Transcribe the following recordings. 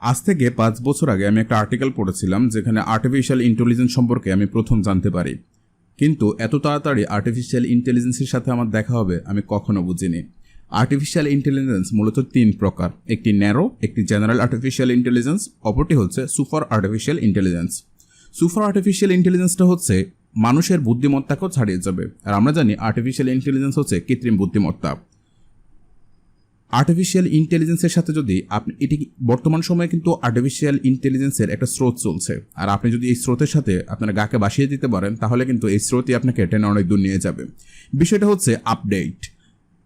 আজ থেকে 5 বছর আগে আমি একটা আর্টিকেল পড়েছিলাম যেখানে আর্টিফিশিয়াল ইন্টেলিজেন্স সম্পর্কে আমি প্রথম জানতে পারি। কিন্তু এত তাড়াতাড়ি আর্টিফিশিয়াল ইন্টেলিজেন্সের সাথে আমার দেখা হবে আমি কখনো বুঝিনি। আর্টিফিশিয়াল ইন্টেলিজেন্স মূলত 3 প্রকার, একটি ন্যারো, একটি জেনারেল আর্টিফিশিয়াল ইন্টেলিজেন্স, অপরটি হচ্ছে super artificial intelligence. Super artificial ইন্টেলিজেন্সটা হচ্ছে মানুষের বুদ্ধিমত্তাকেও ছাড়িয়ে যাবে, আর আমরা জানি আর্টিফিশিয়াল ইন্টেলিজেন্স হচ্ছে কৃত্রিম বুদ্ধিমত্তা। আর্টিফিশিয়াল ইন্টেলিজেন্সের সাথে যদি আপনি এটি বর্তমান সময়ে কিন্তু আর্টিফিশিয়াল ইন্টেলিজেন্সের একটা স্রোত চলছে, আর আপনি যদি এই স্রোতের সাথে আপনার গাকে বাসিয়ে দিতে পারেন তাহলে কিন্তু এই স্রোতই আপনাকে টেনে অনেক দূর নিয়ে যাবে। বিষয়টা হচ্ছে আপডেট।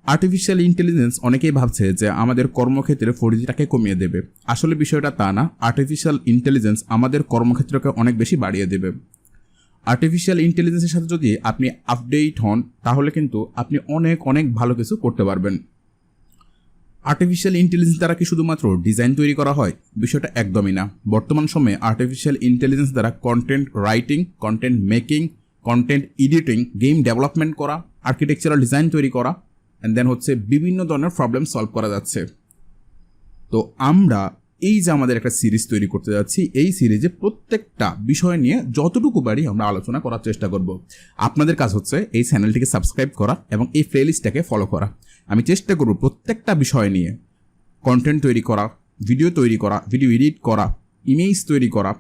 আর্টিফিশিয়াল ইন্টেলিজেন্স অনেকেই ভাবছে যে আমাদের কর্মক্ষেত্রে ফরিজিটাকে কমিয়ে দেবে। আসলে বিষয়টা তা না, আর্টিফিশিয়াল ইন্টেলিজেন্স আমাদের কর্মক্ষেত্রকে অনেক বেশি বাড়িয়ে দেবে। আর্টিফিশিয়াল ইন্টেলিজেন্সের সাথে যদি আপনি আপডেট হন তাহলে কিন্তু আপনি অনেক অনেক ভালো কিছু করতে পারবেন। আর্টিফিশিয়াল ইন্টেলিজেন্স দ্বারা কি শুধুমাত্র ডিজাইন তৈরি করা হয়? বিষয়টা একদমই না। বর্তমান সময়ে আর্টিফিশিয়াল ইন্টেলিজেন্স দ্বারা content writing, content making, content editing, game development করা, আর্কিটেকচারাল ডিজাইন তৈরি করা, অ্যান্ড দেন হচ্ছে বিভিন্ন ধরনের প্রবলেম সলভ করা যাচ্ছে। তো আমরা এই যে আমাদের একটা সিরিজ তৈরি করতে যাচ্ছি, এই সিরিজে প্রত্যেকটা বিষয় নিয়ে যতটুকু পারি আমরা আলোচনা করার চেষ্টা করব। আপনাদের কাজ হচ্ছে এই চ্যানেলটিকে সাবস্ক্রাইব করা এবং এই প্লেলিস্টটাকে ফলো করা। আমি চেষ্টা করব প্রত্যেকটা বিষয় নিয়ে কন্টেন্ট তৈরি করা, ভিডিও তৈরি করা, ভিডিও এডিট করা, ইমেজ তৈরি করা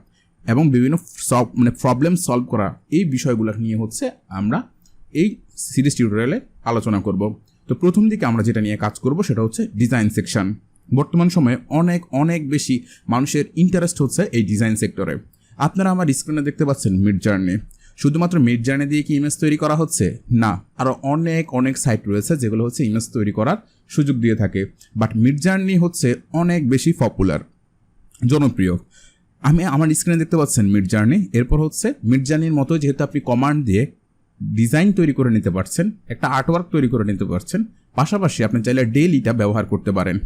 এবং বিভিন্ন প্রবলেম সলভ করা, এই বিষয়গুলো নিয়ে হচ্ছে আমরা এই সিরিজ টিউটোরিয়ালে আলোচনা করব। তো প্রথম দিকে আমরা যেটা নিয়ে কাজ করব সেটা হচ্ছে ডিজাইন সেকশন। বর্তমান সময়ে অনেক অনেক বেশি মানুষের ইন্টারেস্ট হচ্ছে এই ডিজাইন সেক্টরে। আপনারা আমার স্ক্রিনে দেখতে পাচ্ছেন মিডজার্নি। শুধুমাত্র মিডজার্নি দিয়ে কি ইমেজ তৈরি করা হচ্ছে? না, আরও অনেক অনেক সাইট রয়েছে যেগুলো হচ্ছে ইমেজ তৈরি করার সুযোগ দিয়ে থাকে, বাট মিডজার্নি হচ্ছে অনেক বেশি পপুলার, জনপ্রিয়। আমার স্ক্রিনে দেখতে পাচ্ছেন মিডজার্নি। এরপর হচ্ছে মিডজার্নির মতো যেহেতু আপনি কমান্ড দিয়ে ডিজাইন তৈরি করে নিতে পারছেন, একটা আর্টওয়ার্ক তৈরি করে নিতে পারছেন, পাশাপাশি আপনি চাইলে ডেইলিটা ব্যবহার করতে পারেন।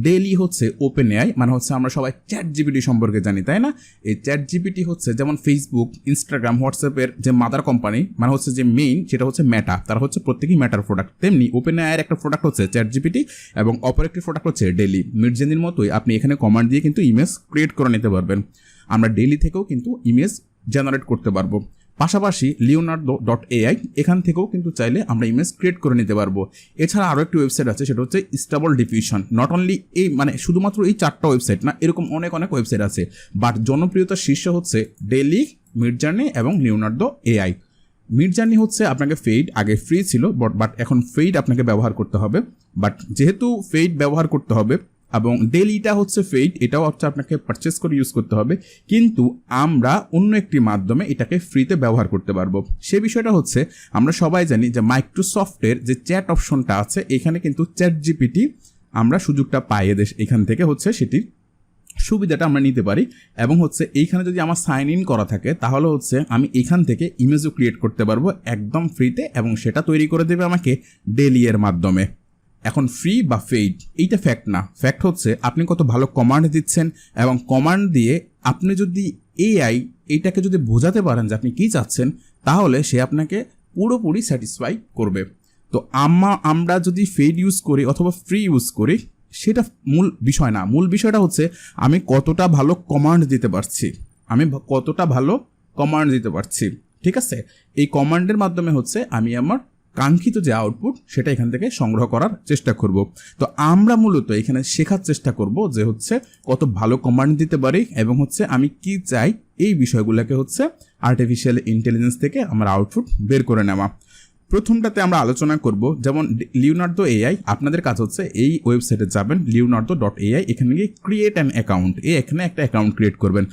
ডেইলি হচ্ছে ওপেন এআই, মানে হচ্ছে আমরা সবাই চ্যাট জিপিটি সম্পর্কে জানি, তাই না? এই চ্যাট জিপিটি হচ্ছে যেমন ফেসবুক, ইনস্টাগ্রাম, হোয়াটসঅ্যাপের যে মাদার কোম্পানি, মানে হচ্ছে যে মেইন, সেটা হচ্ছে মেটা, তারা হচ্ছে প্রত্যেকেই মেটার প্রোডাক্ট। তেমনি ওপেন এআইয়ের একটা প্রোডাক্ট হচ্ছে চ্যাট জিপিটি এবং অপর একটি প্রোডাক্ট হচ্ছে ডেইলি। মিডজার্নির মতোই আপনি এখানে কমান্ড দিয়ে কিন্তু ইমেজ ক্রিয়েট করে নিতে পারবেন। আমরা ডেইলি থেকেও কিন্তু ইমেজ জেনারেট করতে পারবো। পাশাপাশি leonardo.ai, এখান থেকেও কিন্তু চাইলে আমরা ইমেজ ক্রিয়েট করে নিতে পারবো। এছাড়া আরও একটি ওয়েবসাইট আছে, সেটা হচ্ছে স্টেবল ডিফিউশন। নট অনলি এই শুধুমাত্র এই 4টা ওয়েবসাইট না, এরকম অনেক অনেক ওয়েবসাইট আছে, বাট জনপ্রিয়তার শীর্ষ হচ্ছে ডেইলি, মিডজার্নি এবং leonardo.ai। মিডজার্নি হচ্ছে আপনাকে আগে ফ্রি ছিল, বাট এখন পেইড আপনাকে ব্যবহার করতে হবে। বাট যেহেতু পেইড ব্যবহার করতে হবে এবং ডেইলিটা হচ্ছে পেইড, এটাও হচ্ছে আপনাকে পারচেস করে ইউজ করতে হবে, কিন্তু আমরা অন্য একটি মাধ্যমে এটাকে ফ্রিতে ব্যবহার করতে পারবো। সে বিষয়টা হচ্ছে আমরা সবাই জানি যে মাইক্রোসফটের যে চ্যাট অপশনটা আছে, এখানে কিন্তু চ্যাট জিপিটি আমরা সুযোগটা পাই, এখান থেকে হচ্ছে সেটির সুবিধাটা আমরা নিতে পারি। এবং হচ্ছে এইখানে যদি আমার সাইন ইন করা থাকে তাহলে হচ্ছে আমি এখান থেকে ইমেজও ক্রিয়েট করতে পারবো একদম ফ্রিতে, এবং সেটা তৈরি করে দেবে আমাকে ডেইলি এর মাধ্যমে। এখন ফ্রি বা পেইড এইটা ফ্যাক্ট না, ফ্যাক্ট হচ্ছে আপনি কত ভালো কমান্ড দিচ্ছেন, এবং কমান্ড দিয়ে আপনি যদি এআই এইটাকে যদি বোঝাতে পারেন যে আপনি কী চাচ্ছেন, তাহলে সে আপনাকে পুরোপুরি স্যাটিসফাই করবে। তো আমরা যদি পেইড ইউজ করি অথবা ফ্রি ইউজ করি সেটা মূল বিষয় না। মূল বিষয়টা হচ্ছে আমি কতটা ভালো কমান্ড দিতে পারছি, ঠিক আছে? এই কমান্ডের মাধ্যমে হচ্ছে আমি আমার কাঙ্ক্ষিত যে আউটপুট সেটা এখান থেকে সংগ্রহ করার চেষ্টা করব। তো আমরা মূলত এখানে শেখার চেষ্টা করব যে হচ্ছে কত ভালো কমান্ড দিতে পারি এবং হচ্ছে আমি কি চাই, এই বিষয়গুলোকে হচ্ছে আর্টিফিশিয়াল ইন্টেলিজেন্স থেকে আমার আউটপুট বের করে নেওয়া। প্রথমটাতে আমরা আলোচনা করব যেমন leonardo.ai। আপনাদের কাজ হচ্ছে এই ওয়েবসাইটে যাবেন leonardo.ai, এখানে গিয়ে ক্রিয়েট অ্যান অ্যাকাউন্ট, এখানে একটা অ্যাকাউন্ট ক্রিয়েট করবেন।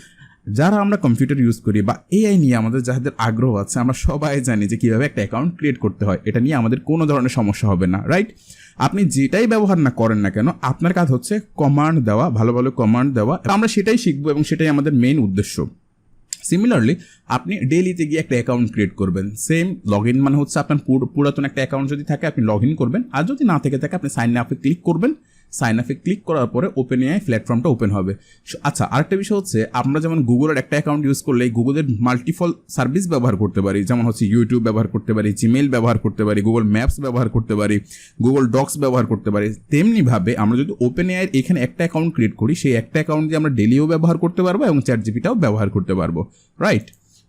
যারা আমরা কম্পিউটার ইউজ করি বা এআই নিয়ে আমাদের যাদের আগ্রহ আছে, আমরা সবাই জানি যে কীভাবে একটা অ্যাকাউন্ট ক্রিয়েট করতে হয়। এটা নিয়ে আমাদের কোনো ধরনের সমস্যা হবে না, রাইট? আপনি যেটাই ব্যবহার না করেন না কেন, আপনার কাজ হচ্ছে কমান্ড দেওয়া, ভালো ভালো কমান্ড দেওয়া। আমরা সেটাই শিখবো এবং সেটাই আমাদের মেইন উদ্দেশ্য। সিমিলারলি আপনি ডেইলিতে গিয়ে একটা অ্যাকাউন্ট ক্রিয়েট করবেন। সেম লগ ইন, মানে হচ্ছে আপনার পুরাতন একটা অ্যাকাউন্ট যদি থাকে আপনি লগ ইন করবেন, আর যদি না থেকে থাকে আপনি সাইন আপে ক্লিক করবেন। সাইন আপে ক্লিক করার পরে ওপেন এআই প্ল্যাটফর্মটা ওপেন হবে। আচ্ছা, আরেকটা বিষয় হচ্ছে আমরা যেমন গুগলের একটা অ্যাকাউন্ট ইউজ করলে গুগলের মাল্টিপল সার্ভিস ব্যবহার করতে পারি, যেমন হচ্ছে ইউটিউব ব্যবহার করতে পারি, জিমেইল ব্যবহার করতে পারি, গুগল ম্যাপস ব্যবহার করতে পারি, গুগল ডক্স ব্যবহার করতে পারি। তেমনিভাবে আমরা যদি ওপেন এআইয়ের এখানে একটা অ্যাকাউন্ট ক্রিয়েট করি, সেই একটা অ্যাকাউন্ট দিয়ে আমরা ডেলিও ব্যবহার করতে পারবো এবং চ্যাট জিপিটাও ব্যবহার করতে পারবো, রাইট?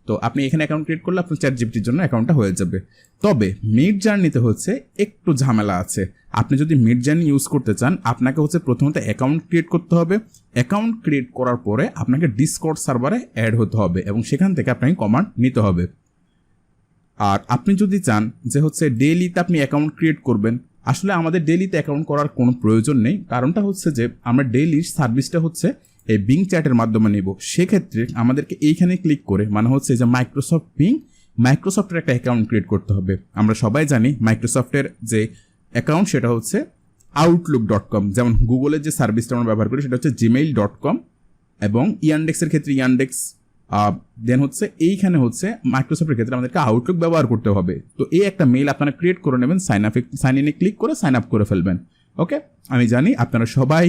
তো আপনি এখানে অ্যাকাউন্ট ক্রিয়েট করলে আপনার চ্যাট জিপিটির জন্য অ্যাকাউন্টটা হয়ে যাবে। তবে মিডজার্নিতে হচ্ছে একটু ঝামেলা আছে। আপনি যদি মিডজার্নি ইউজ করতে চান, আপনাকে হচ্ছে প্রথমত অ্যাকাউন্ট ক্রিয়েট করতে হবে। অ্যাকাউন্ট ক্রিয়েট করার পরে আপনাকে ডিসকর্ড সার্ভারে অ্যাড হতে হবে এবং সেখান থেকে আপনাকে কমান্ড নিতে হবে। আর আপনি যদি চান যে হচ্ছে ডেইলিতে আপনি অ্যাকাউন্ট ক্রিয়েট করবেন, আসলে আমাদের ডেইলিতে অ্যাকাউন্ট করার কোনো প্রয়োজন নেই। কারণটা হচ্ছে যে আমরা ডেইলির সার্ভিসটা হচ্ছে এই বিং চ্যাটের মাধ্যমে নেব। সেক্ষেত্রে আমাদেরকে এইখানে ক্লিক করে মানে হচ্ছে যে মাইক্রোসফটের একটা অ্যাকাউন্ট ক্রিয়েট করতে হবে। আমরা সবাই জানি মাইক্রোসফটের যে অ্যাকাউন্ট সেটা হচ্ছে outlook.com, যেমন গুগলের যে সার্ভিসটা আমরা ব্যবহার করি সেটা হচ্ছে gmail.com এবং ইয়ান্ডেক্সের ক্ষেত্রে ইয়ান্ডেক্স, দেন হচ্ছে এইখানে হচ্ছে মাইক্রোসফটের ক্ষেত্রে আমাদেরকে আউটলুক ব্যবহার করতে হবে। তো এই একটা মেইল আপনারা ক্রিয়েট করে নেবেন, সাইন ইনে ক্লিক করে সাইন আপ করে ফেলবেন। ওকে, আমি জানি আপনারা সবাই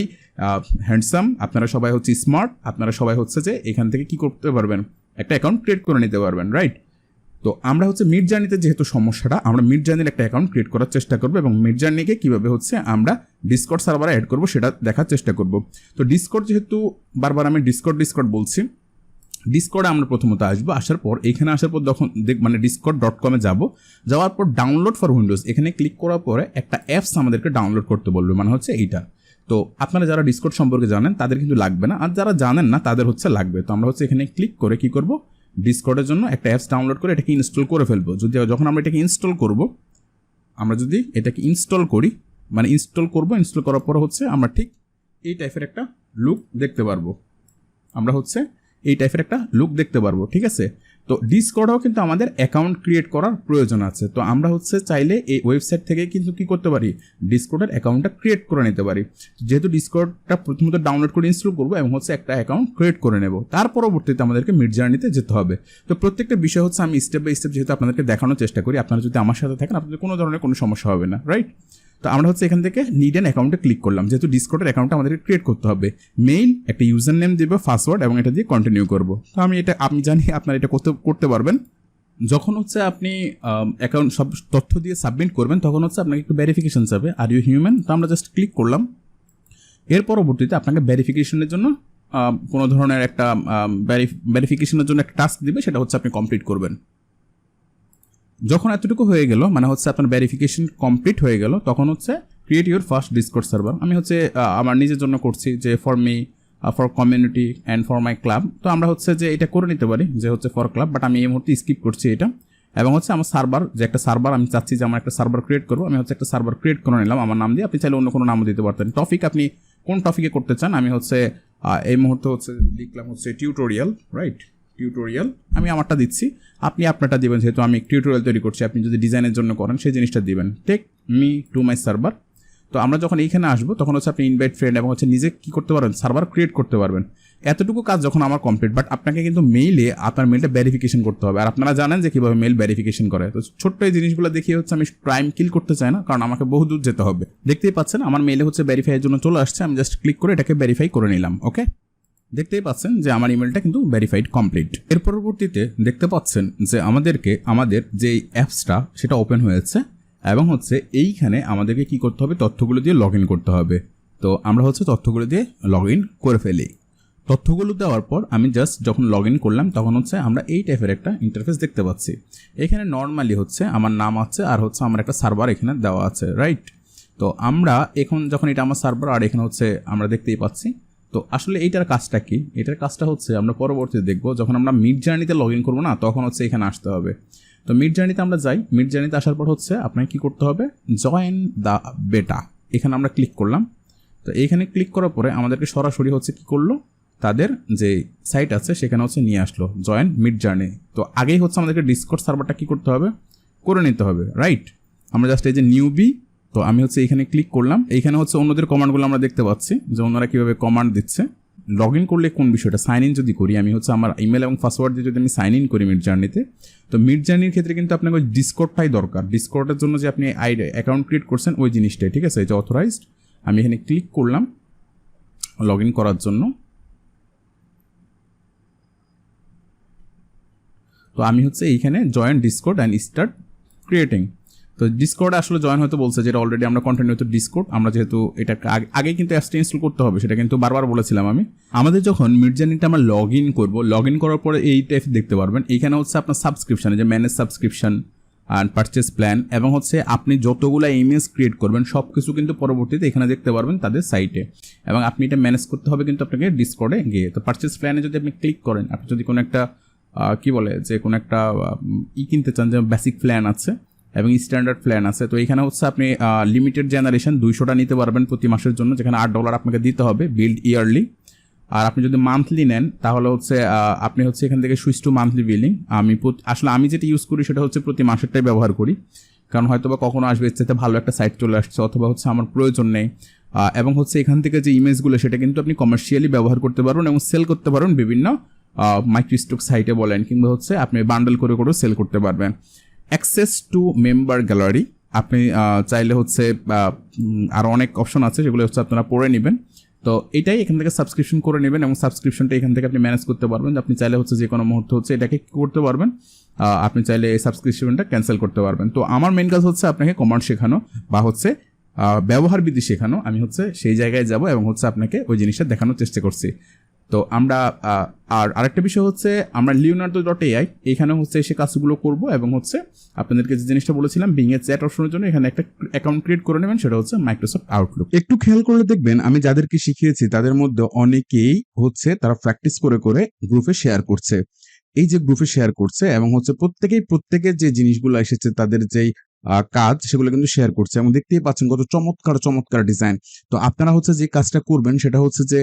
হ্যান্ডসাম, আপনারা সবাই হচ্ছে স্মার্ট, আপনারা সবাই হচ্ছে যে এখান থেকে কি করতে পারবেন, একটা অ্যাকাউন্ট ক্রিয়েট করে নিতে পারবেন, রাইট? তো আমরা হচ্ছে মিডজার্নিতে যেহেতু সমস্যাটা, আমরা মিডজার্নির একটা অ্যাকাউন্ট ক্রিয়েট করার চেষ্টা করবো এবং মিডজার্নিকে কীভাবে হচ্ছে আমরা ডিসকর্ড সার্ভারে অ্যাড করবো সেটা দেখার চেষ্টা করব। তো ডিসকর্ড, যেহেতু বারবার আমি ডিসকর্ড বলছি, ডিসকর্ডে আমরা প্রথমত আসবো। আসার পর এখানে আসার পর যখন মানে discord.com-এ যাওয়ার পর ডাউনলোড ফর উইন্ডোজ এখানে ক্লিক করার পরে একটা অ্যাপস আমাদেরকে ডাউনলোড করতে বলবে, মানে হচ্ছে এইটা। তো আপনারা যারা ডিসকর্ড সম্পর্কে জানেন তাদের কিন্তু লাগবে না, আর যারা জানেন না তাদের হচ্ছে লাগবে। তো আমরা হচ্ছে এখানে ক্লিক করে কি করব, ডিসকর্ডের জন্য একটা অ্যাপস ডাউনলোড করে এটাকে ইনস্টল করে ফেলবো। যখন আমরা এটাকে ইনস্টল করব, আমরা যদি এটাকে ইনস্টল করি, মানে ইনস্টল করার পর হচ্ছে আমরা ঠিক এই টাইপের একটা লুক দেখতে পারবো, ঠিক আছে? তো ডিসকর্ডেও কিন্তু আমাদের অ্যাকাউন্ট ক্রিয়েট করার প্রয়োজন আছে। তো আমরা হচ্ছে চাইলে এই ওয়েবসাইট থেকে কিন্তু কি করতে পারি, ডিসকর্ডের অ্যাকাউন্টটা ক্রিয়েট করে নিতে পারি। যেহেতু ডিসকর্ডটা প্রথমত ডাউনলোড করে ইনস্টল করবো এবং হচ্ছে একটা অ্যাকাউন্ট ক্রিয়েট করে নেব, তার পরবর্তীতে আমাদেরকে মিডজার্নিতে যেতে হবে। তো প্রত্যেকটা বিষয় হচ্ছে আমি স্টেপ বাই স্টেপ যেহেতু আপনাদেরকে দেখানোর চেষ্টা করি, আপনারা যদি আমার সাথে থাকেন আপনাদের কোনো ধরনের কোনো সমস্যা হবে না, রাইট? তো আমরা হচ্ছে এখান থেকে নিড অ্যান অ্যাকাউন্টে ক্লিক করলাম, যেহেতু ডিসকর্ডের অ্যাকাউন্টটা আমাদেরকে ক্রিয়েট করতে হবে। মেইল, একটা ইউজার নেম দেবো, পাসওয়ার্ড এবং এটা দিয়ে কন্টিনিউ করবো। তো আমি জানি আপনারা এটা করতে পারবেন। যখন হচ্ছে আপনি অ্যাকাউন্ট সব তথ্য দিয়ে সাবমিট করবেন তখন হচ্ছে আপনাকে একটু ভেরিফিকেশন যাবে, আর ইউ হিউম্যান। তো আমরা জাস্ট ক্লিক করলাম। এর পরবর্তীতে আপনাকে ভেরিফিকেশনের জন্য কোনো ধরনের একটা ভেরিফিকেশনের জন্য একটা টাস্ক দিবে, সেটা হচ্ছে আপনি কমপ্লিট করবেন। যখন এতটুকু হয়ে গেল, মানে হচ্ছে আপনার ভেরিফিকেশন কমপ্লিট হয়ে গেল, তখন হচ্ছে create your first Discord server. আমি হচ্ছে আমার নিজের জন্য করছি, যে for me, for community and for my club. তো আমরা হচ্ছে যে এটা করে নিতে পারি যে হচ্ছে ফর ক্লাব, বাট আমি এই মুহূর্তে স্কিপ করছি এটা। এবং হচ্ছে আমার সার্ভার, যে একটা সার্ভার আমি চাচ্ছি যে আমার একটা সার্ভার ক্রিয়েট করবো, আমি হচ্ছে একটা সার্ভার ক্রিয়েট করে নিলাম আমার নাম দিয়ে। আপনি চাইলে অন্য কোনো নামও দিতে পারতেন। টপিক আপনি কোন টপিকে করতে চান, আমি হচ্ছে এই মুহূর্তে হচ্ছে লিখলাম হচ্ছে টিউটোরিয়াল, রাইট? টিউটোরিয়াল আমি আমারটা দিচ্ছি, আপনি আপনারটা দিবেন। যেহেতু আমি টিউটোরিয়াল তৈরি করছি, আপনি যদি ডিজাইনের জন্য করেন সেই জিনিসটা দিবেন। Take me to my server. তো আমরা যখন এইখানে আসবো তখন হচ্ছে আপনি ইনভাইট ফ্রেন্ড এবং হচ্ছে নিজে কী করতে পারবেন, সার্ভার ক্রিয়েট করতে পারবেন। এতটুকু কাজ যখন আমার কমপ্লিট, বাট আপনাকে কিন্তু মেইলে আপনার মেইলটা ভেরিফিকেশন করতে হবে। আর আপনারা জানেন যে কীভাবে মেইল ভেরিফিকেশন করে। তো ছোট্ট এই জিনিসগুলো দেখিয়ে হচ্ছে আমি টাইম কিল করতে চাই না, কারণ আমাকে বহু দূর যেতে হবে। দেখতেই পাচ্ছেন আমার মেইলে হচ্ছে ভেরিফাইয়ের জন্য চলে আসছে, আমি জাস্ট ক্লিক করে এটাকে ভেরিফাই করে নিলাম। ওকে, দেখতেই পাচ্ছেন যে আমার ইমেলটা কিন্তু ভেরিফাইড কমপ্লিট। এর পরবর্তীতে দেখতে পাচ্ছেন যে আমাদের যে অ্যাপসটা সেটা ওপেন হয়েছে এবং হচ্ছে এইখানে আমাদেরকে কি করতে হবে, তথ্যগুলো দিয়ে লগ ইন করতে হবে। তো আমরা হচ্ছে তথ্যগুলো দিয়ে লগ ইন করে ফেলি। তথ্যগুলো দেওয়ার পর আমি জাস্ট যখন লগ ইন করলাম তখন হচ্ছে আমরা এই টাইপের একটা ইন্টারফেস দেখতে পাচ্ছি। এখানে নর্মালি হচ্ছে আমার নাম আছে আর হচ্ছে আমার একটা সার্ভার এখানে দেওয়া আছে, রাইট? তো আমরা এখন যখন এটা আমার সার্ভার আর এখানে হচ্ছে আমরা দেখতেই পাচ্ছি। তো আসলে এইটার কাজটা কি, এটার কাজটা হচ্ছে আমরা পরবর্তীতে দেখবো। যখন আমরা মিডজার্নিতে লগ ইন করবো না, তখন হচ্ছে এখানে আসতে হবে। তো মিডজার্নিতে আমরা যাই। মিডজার্নিতে আসার পর হচ্ছে আপনাকে কী করতে হবে, জয়েন দ্য বেটা, এখানে আমরা ক্লিক করলাম। তো এইখানে ক্লিক করার পরে আমাদেরকে সরাসরি হচ্ছে কি করলো, তাদের যে সাইট আছে সেখানে হচ্ছে নিয়ে আসলো, জয়েন মিডজার্নি। তো আগেই হচ্ছে আমাদেরকে ডিসকর্ড সার্ভারটা কী করতে হবে, করে নিতে হবে, রাইট? আমরা জাস্ট এই যে নিউবি, তো আমি হচ্ছে এইখানে ক্লিক করলাম। এইখানে হচ্ছে অন্যদের কমান্ডগুলো আমরা দেখতে পাচ্ছি যে অন্যরা কীভাবে কমান্ড দিচ্ছে। লগ ইন করলে কোন বিষয়টা, সাইন ইন যদি করি, আমি হচ্ছে আমার ইমেল এবং পাসওয়ার্ড দিয়ে যদি আমি সাইন ইন করি মিডজার্নিতে, তো মিডজার্নির ক্ষেত্রে কিন্তু আপনাকে ওই ডিসকর্ডটাই দরকার। ডিসকর্ডের জন্য যে আপনি অ্যাকাউন্ট ক্রিয়েট করছেন ওই জিনিসটাই, ঠিক আছে? এই যে অথরাইজড আমি এখানে ক্লিক করলাম লগ ইন করার জন্য। তো আমি হচ্ছে এইখানে join Discord and start creating. তো ডিসকর্ড আসলে জয়েন হতে বলছে, যেটা অলরেডি আমরা কন্টিনিউ তো ডিসকর্ড, আমরা যেহেতু এটা আগে কিন্তু অ্যাপসটা ইনস্টল করতে হবে, সেটা কিন্তু বারবার বলেছিলাম আমি। আমাদের যখন মিডজার্নিটা আমরা লগ ইন করবো, লগ ইন করার পরে এই টাইপ দেখতে পারবেন। এইখানে হচ্ছে আপনার সাবস্ক্রিপশন, যে manage subscription and purchase plan, এবং হচ্ছে আপনি যতগুলো ইমেজ ক্রিয়েট করবেন সব কিছু কিন্তু পরবর্তীতে এখানে দেখতে পারবেন তাদের সাইটে, এবং আপনি এটা ম্যানেজ করতে হবে কিন্তু আপনাকে ডিসকর্ডে গিয়ে। তো পারচেস প্ল্যানে যদি আপনি ক্লিক করেন, আপনি যদি কোনো একটা কি বলে যে কোনো একটা কিনতে চান, যে বেসিক প্ল্যান আছে এবং স্ট্যান্ডার্ড প্ল্যান আছে, তো এখানে হচ্ছে আপনি লিমিটেড জেনারেশন 200টা নিতে পারবেন প্রতি মাসের জন্য, যেখানে $8 আপনাকে দিতে হবে বিল্ড ইয়ারলি। আর আপনি যদি মান্থলি নেন তাহলে হচ্ছে আপনি হচ্ছে এখান থেকে সুইচ টু মান্থলি বিলিং। আসলে আমি যেটা ইউজ করি সেটা হচ্ছে প্রতি মাসেরটাই ব্যবহার করি, কারণ হয়তো বা কখনো আসবে এর চাইতে ভালো একটা সাইট চলে আসছে, অথবা হচ্ছে আমার প্রয়োজন নেই। এবং হচ্ছে এখান থেকে যে ইমেজগুলো সেটা কিন্তু আপনি কমার্শিয়ালি ব্যবহার করতে পারবেন এবং সেল করতে পারবেন বিভিন্ন মাইক্রোস্টক সাইটে বলেন, কিংবা হচ্ছে আপনি বান্ডেল করে করেও সেল করতে পারবেন। অ্যাক্সেস টু মেম্বার গ্যালারি, আপনি চাইলে হচ্ছে আরও অনেক অপশন আছে, যেগুলো হচ্ছে আপনারা পড়ে নেবেন। তো এটাই এখান থেকে সাবস্ক্রিপশন করে নেবেন, এবং সাবস্ক্রিপশনটা এখান থেকে আপনি ম্যানেজ করতে পারবেন। আপনি চাইলে হচ্ছে যে কোনো মুহূর্তে হচ্ছে এটাকে কী করতে পারবেন, আপনি চাইলে এই সাবস্ক্রিপশনটা ক্যান্সেল করতে পারবেন। তো আমার মেন কাজ হচ্ছে আপনাকে কমান্ড শেখানো বা হচ্ছে ব্যবহার বিধি শেখানো। আমি হচ্ছে সেই জায়গায় যাব এবং হচ্ছে আপনাকে ওই জিনিসটা দেখানোর চেষ্টা করছি। তো আমরা আর আরেকটা বিষয় হচ্ছে আমরা leonardo.ai এখানে হচ্ছে এসে কাজগুলো করব, এবং হচ্ছে আপনাদেরকে যে জিনিসটা বলেছিলাম বিং এ চ্যাট অপশনের জন্য এখানে একটা অ্যাকাউন্ট ক্রিয়েট করে নেবেন, সেটা হচ্ছে মাইক্রোসফট আউটলুক। একটু খেয়াল করলে দেখবেন আমি যাদেরকে শিখিয়েছি তাদের মধ্যে অনেকেই হচ্ছে তারা প্র্যাকটিস করে করে গ্রুপে শেয়ার করছে। এই যে গ্রুপে শেয়ার করছে এবং হচ্ছে প্রত্যেকের যে জিনিসগুলো এসেছে, তাদের যেই কাজ সেগুলো কিন্তু শেয়ার করছে, এবং দেখতেই পাচ্ছেন কত চমৎকার চমৎকার ডিজাইন। তো আপনারা হচ্ছে যে কাজটা করবেন সেটা হচ্ছে যে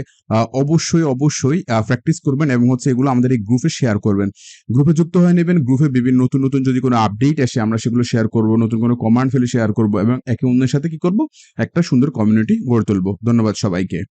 অবশ্যই প্র্যাকটিস করবেন, এবং হচ্ছে এগুলো আমাদের এই গ্রুপে শেয়ার করবেন। গ্রুপে যুক্ত হয়ে নেবেন। গ্রুপে বিভিন্ন নতুন নতুন যদি কোনো আপডেট আসে আমরা সেগুলো শেয়ার করব, নতুন কোনো কমান্ড ফেলে শেয়ার করব, এবং একে অন্যের সাথে কি করব, একটা সুন্দর কমিউনিটি গড়ে তুলব। ধন্যবাদ সবাইকে।